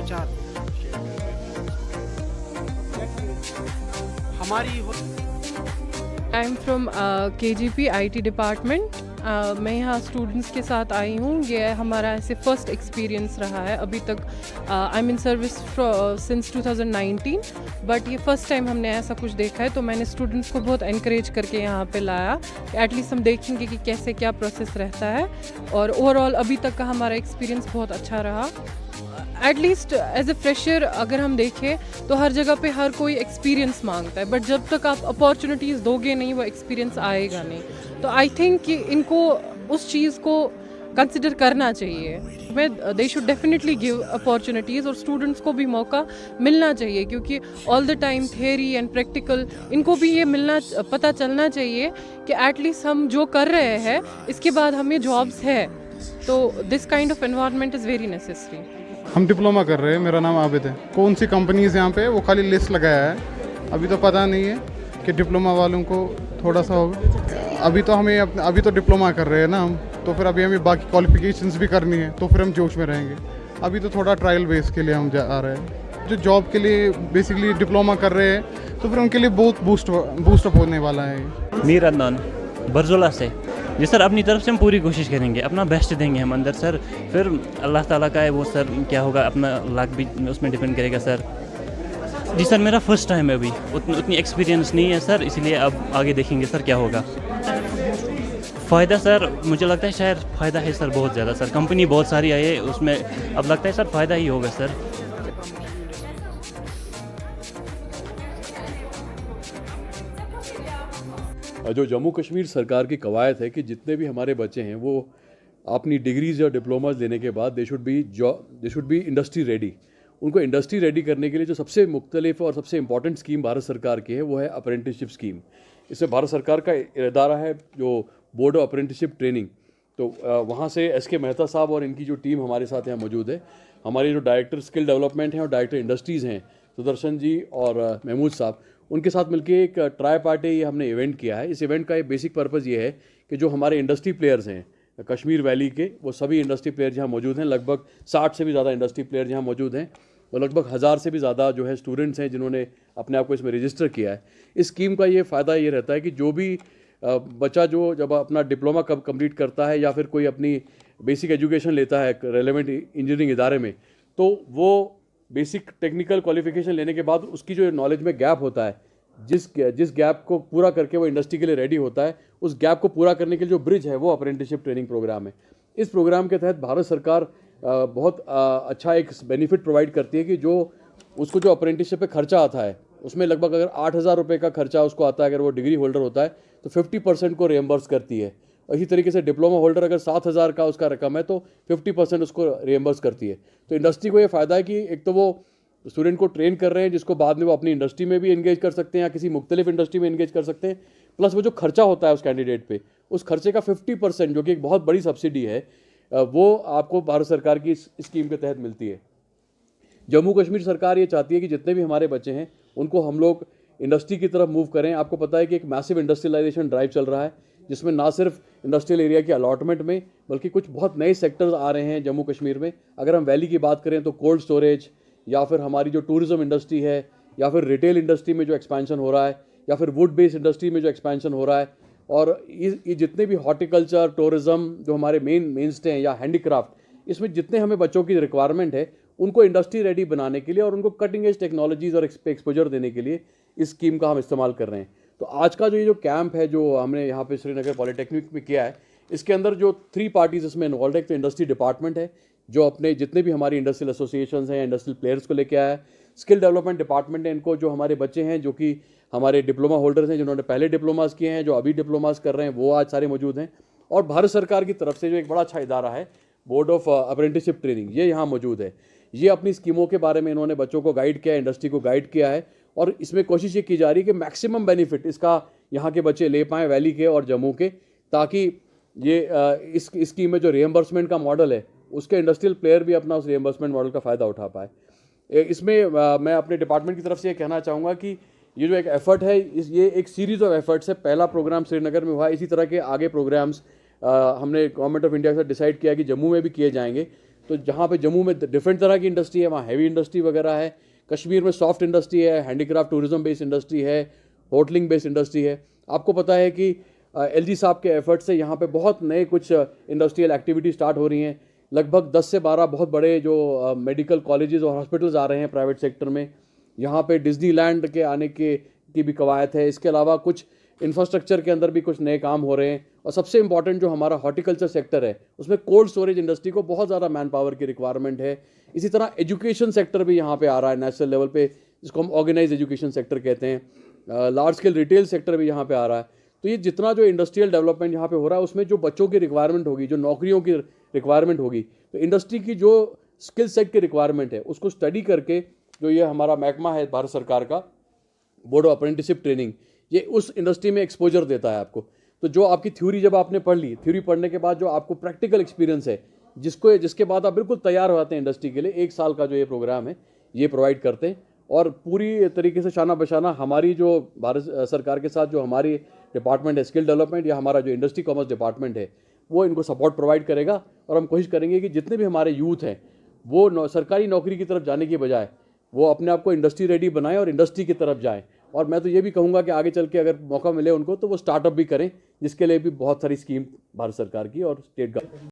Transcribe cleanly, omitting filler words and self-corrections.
विचार हमारी I am from KGP IT department. मैं यहाँ स्टूडेंट्स के साथ आई हूँ। ये हमारा ऐसे फर्स्ट एक्सपीरियंस रहा है अभी तक। I am in service since 2019, but ये फर्स्ट टाइम हमने ऐसा कुछ देखा है। तो मैंने स्टूडेंट्स को बहुत एनकरेज करके यहाँ पे लाया। एटलीस्ट हम देखेंगे कि कैसे क्या प्रोसेस रहता है, और ओवरऑल अभी तक का हमारा एक्सपीरियंस बहुत अच्छा रहा। एटलीस्ट एज ए फ्रेशर अगर हम देखें तो हर जगह पे हर कोई एक्सपीरियंस मांगता है, बट जब तक आप अपॉर्चुनिटीज़ दोगे नहीं वो एक्सपीरियंस आएगा नहीं। तो आई थिंक कि इनको उस चीज़ को कंसिडर करना चाहिए। They should definitely give opportunities, और स्टूडेंट्स को भी मौका मिलना चाहिए, क्योंकि all the time theory and practical इनको भी ये पता चलना चाहिए कि एटलीस्ट हम जो कर रहे हैं इसके बाद हमें जॉब्स है। तो this kind of environment is very necessary. हम डिप्लोमा कर रहे हैं। मेरा नाम आबिद है। कौन सी कंपनीज यहाँ पे वो खाली लिस्ट लगाया है, अभी तो पता नहीं है कि डिप्लोमा वालों को थोड़ा सा होगा। अभी तो डिप्लोमा कर रहे हैं ना हम, तो फिर अभी हमें बाकी क्वालिफिकेशंस भी करनी है, तो फिर हम जोश में रहेंगे। अभी तो थोड़ा ट्रायल बेस के लिए हम आ रहे हैं। जो जॉब के लिए बेसिकली डिप्लोमा कर रहे हैं तो फिर उनके लिए बहुत बूस्टअप होने वाला है। मीर अदनान बरजोला से। जी सर, अपनी तरफ से हम पूरी कोशिश करेंगे, अपना बेस्ट देंगे हम अंदर सर। फिर अल्लाह ताला का है वो सर, क्या होगा अपना लाख भी उसमें डिपेंड करेगा सर। जी सर, मेरा फर्स्ट टाइम है अभी, उतनी एक्सपीरियंस नहीं है सर, इसलिए अब आगे देखेंगे सर क्या होगा। फ़ायदा सर मुझे लगता है शायद फ़ायदा है सर, बहुत ज़्यादा सर। कंपनी बहुत सारी आई है उसमें, अब लगता है सर फ़ायदा ही होगा सर। जो जम्मू कश्मीर सरकार की कवायद है कि जितने भी हमारे बच्चे हैं वो अपनी डिग्रीज या डिप्लोमाज लेने के बाद they should be industry ready. उनको इंडस्ट्री रेडी करने के लिए जो सबसे मुख्तलिफ और सबसे इम्पॉर्टेंट स्कीम भारत सरकार की है वो है अप्रेंटिसशिप स्कीम। इसमें भारत सरकार का इदारा है जो बोर्ड ऑफ अप्रेंटिसशिप ट्रेनिंग। तो वहाँ से SK मेहता साहब और इनकी जो टीम हमारे साथ यहाँ मौजूद है, हमारे जो डायरेक्टर स्किल डेवलपमेंट हैं और डायरेक्टर इंडस्ट्रीज़ हैं सुदर्शन जी और महमूद साहब, उनके साथ मिलकर एक ट्राई पार्टी ये हमने इवेंट किया है। इस इवेंट का एक बेसिक पर्पज़ ये है कि जो हमारे इंडस्ट्री प्लेयर्स हैं कश्मीर वैली के, वो सभी इंडस्ट्री प्लेयर यहाँ मौजूद हैं। लगभग 60 से भी ज़्यादा इंडस्ट्री प्लेयर यहाँ मौजूद हैं और लगभग 1000 से भी ज़्यादा जो है स्टूडेंट्स हैं जिन्होंने अपने आप को इसमें रजिस्टर किया है। इस स्कीम का ये फ़ायदा ये रहता है कि जो भी बच्चा जो जब अपना डिप्लोमा कब कंप्लीट करता है या फिर कोई अपनी बेसिक एजुकेशन लेता है रेलेवेंट इंजीनियरिंग इदारे में, तो वो बेसिक टेक्निकल क्वालिफिकेशन लेने के बाद उसकी जो नॉलेज में गैप होता है, जिस गैप को पूरा करके वो इंडस्ट्री के लिए रेडी होता है, उस गैप को पूरा करने के लिए जो ब्रिज है वो अप्रेंटिसशिप ट्रेनिंग प्रोग्राम है। इस प्रोग्राम के तहत भारत सरकार बहुत अच्छा एक बेनिफिट प्रोवाइड करती है कि जो उसको जो अप्रेंटिसशिप पे खर्चा आता है उसमें लगभग अगर 8,000 रुपये का खर्चा उसको आता है, अगर वो डिग्री होल्डर होता है तो 50% को रिएम्बर्स करती है। और इसी तरीके से डिप्लोमा होल्डर अगर 7,000 का उसका रकम है तो 50% उसको रिएम्बर्स करती है। तो इंडस्ट्री को ये फ़ायदा है कि एक तो वो स्टूडेंट को ट्रेन कर रहे हैं जिसको बाद में वो अपनी इंडस्ट्री में भी एंगेज कर सकते हैं या किसी मुख्तलिफ इंडस्ट्री में एंगेज कर सकते हैं, प्लस वो जो खर्चा होता है उस कैंडिडेट पे, उस खर्चे का 50% जो कि एक बहुत बड़ी सब्सिडी है वो आपको भारत सरकार की इस स्कीम के तहत मिलती है। जम्मू कश्मीर सरकार ये चाहती है कि जितने भी हमारे बच्चे हैं उनको हम लोग इंडस्ट्री की तरफ मूव करें। आपको पता है कि एक मैसिव इंडस्ट्रियलाइजेशन ड्राइव चल रहा है जिसमें ना सिर्फ इंडस्ट्रियल एरिया की अलॉटमेंट में बल्कि कुछ बहुत नए सेक्टर्स आ रहे हैं जम्मू कश्मीर में। अगर हम वैली की बात करें तो कोल्ड स्टोरेज, या फिर हमारी जो टूरिज़्म इंडस्ट्री है, या फिर रिटेल इंडस्ट्री में जो एक्सपेंशन हो रहा है, या फिर वुड बेस्ड इंडस्ट्री में जो एक्सपेंशन हो रहा है, और ये जितने भी हॉर्टिकल्चर, टूरिज़्म जो हमारे मेन स्टे हैं या हैंडीक्राफ्ट, इसमें जितने हमें बच्चों की रिक्वायरमेंट है उनको इंडस्ट्री रेडी बनाने के लिए और उनको कटिंग एज टेक्नोलॉजीज़ और एक्सपोजर देने के लिए इस स्कीम का हम इस्तेमाल कर रहे हैं। तो आज का जो कैंप है जो हमने यहाँ पे श्रीनगर पॉलिटेक्निक में किया है, इसके अंदर जो 3 पार्टीज इसमें इन्वॉल्व है। तो इंडस्ट्री डिपार्टमेंट है जो अपने जितने भी हमारी इंडस्ट्रियल एसोसिएशन हैं, इंडस्ट्रियल प्लेयर्स को लेके आया है। स्किल डेवलपमेंट डिपार्टमेंट है, इनको जो हमारे बच्चे हैं जो कि हमारे डिप्लोमा होल्डर्स हैं जिन्होंने पहले डिप्लोमास किए हैं, जो अभी डिप्लोमास कर रहे हैं, वो आज सारे मौजूद हैं। और भारत सरकार की तरफ से जो एक बड़ा अच्छा इदारा है बोर्ड ऑफ अप्रेंटिसशिप ट्रेनिंग, ये यहाँ मौजूद है। ये अपनी स्कीमों के बारे में इन्होंने बच्चों को गाइड किया है, इंडस्ट्री को गाइड किया है, और इसमें कोशिश ये की जा रही है कि मैक्सिमम बेनिफिट इसका यहाँ के बच्चे ले पाएँ, वैली के और जम्मू के, ताकि ये इस स्कीम में जो रिएम्बर्समेंट का मॉडल है उसके इंडस्ट्रियल प्लेयर भी अपना उस रिएम्बर्समेंट मॉडल का फ़ायदा उठा पाए। इसमें मैं अपने डिपार्टमेंट की तरफ से ये कहना चाहूँगा कि ये जो एक एफर्ट है ये एक सीरीज़ ऑफ एफर्ट्स है। पहला प्रोग्राम श्रीनगर में हुआ, इसी तरह के आगे प्रोग्राम्स हमने गवर्नमेंट ऑफ इंडिया के साथ डिसाइड किया कि जम्मू में भी किए जाएंगे, तो जहाँ पे जम्मू में डिफरेंट तरह की इंडस्ट्री है, वहाँ हैवी इंडस्ट्री वगैरह है, कश्मीर में सॉफ्ट इंडस्ट्री है, हैंडीक्राफ्ट टूरिज्म बेस्ड इंडस्ट्री है, होटलिंग बेस्ड इंडस्ट्री है। आपको पता है कि एलजी साहब के एफर्ट से यहाँ पे बहुत नए कुछ इंडस्ट्रियल एक्टिविटी स्टार्ट हो रही हैं। लगभग 10 से 12 बहुत बड़े जो मेडिकल कॉलेजेस और हॉस्पिटल्स आ रहे हैं प्राइवेट सेक्टर में। यहाँ पे डिज्नीलैंड के आने की भी कवायद है। इसके अलावा कुछ इंफ्रास्ट्रक्चर के अंदर भी कुछ नए काम हो रहे हैं। और सबसे इंपॉर्टेंट जो हमारा हॉर्टिकल्चर सेक्टर है, उसमें कोल्ड स्टोरेज इंडस्ट्री को बहुत ज़्यादा मैन पावर की रिक्वायरमेंट है। इसी तरह एजुकेशन सेक्टर भी यहाँ पे आ रहा है नेशनल लेवल पे, जिसको हम ऑर्गेनाइज एजुकेशन सेक्टर कहते हैं। लार्ज स्केल रिटेल सेक्टर भी यहाँ पे आ रहा है। तो ये जितना जो इंडस्ट्रियल डेवलपमेंट यहाँ पे हो रहा है, उसमें जो बच्चों की रिक्वायरमेंट होगी, जो नौकरियों की रिक्वायरमेंट होगी, तो इंडस्ट्री की जो स्किल सेट की रिक्वायरमेंट है, उसको स्टडी करके जो ये हमारा महकमा है भारत सरकार का, बोर्ड ऑफ अप्रेंटिसशिप ट्रेनिंग, ये उस इंडस्ट्री में एक्सपोजर देता है आपको। तो जो आपकी थ्योरी जब आपने पढ़ ली, थ्योरी पढ़ने के बाद जो आपको प्रैक्टिकल एक्सपीरियंस है, जिसके बाद आप बिल्कुल तैयार हो जाते हैं इंडस्ट्री के लिए, 1 साल का जो ये प्रोग्राम है ये प्रोवाइड करते हैं। और पूरी तरीके से शाना बशाना हमारी जो भारत सरकार के साथ जो हमारी डिपार्टमेंट है स्किल डेवलपमेंट, या हमारा जो इंडस्ट्री कॉमर्स डिपार्टमेंट है, वो इनको सपोर्ट प्रोवाइड करेगा। और हम कोशिश करेंगे कि जितने भी हमारे यूथ हैं वो सरकारी नौकरी की तरफ जाने की बजाय वो अपने आप को इंडस्ट्री रेडी बनाएं और इंडस्ट्री की तरफ जाएं। और मैं तो ये भी कहूँगा कि आगे चल के अगर मौका मिले उनको, तो वो स्टार्टअप भी करें, जिसके लिए भी बहुत सारी स्कीम भारत सरकार की और स्टेट गवर्नमेंट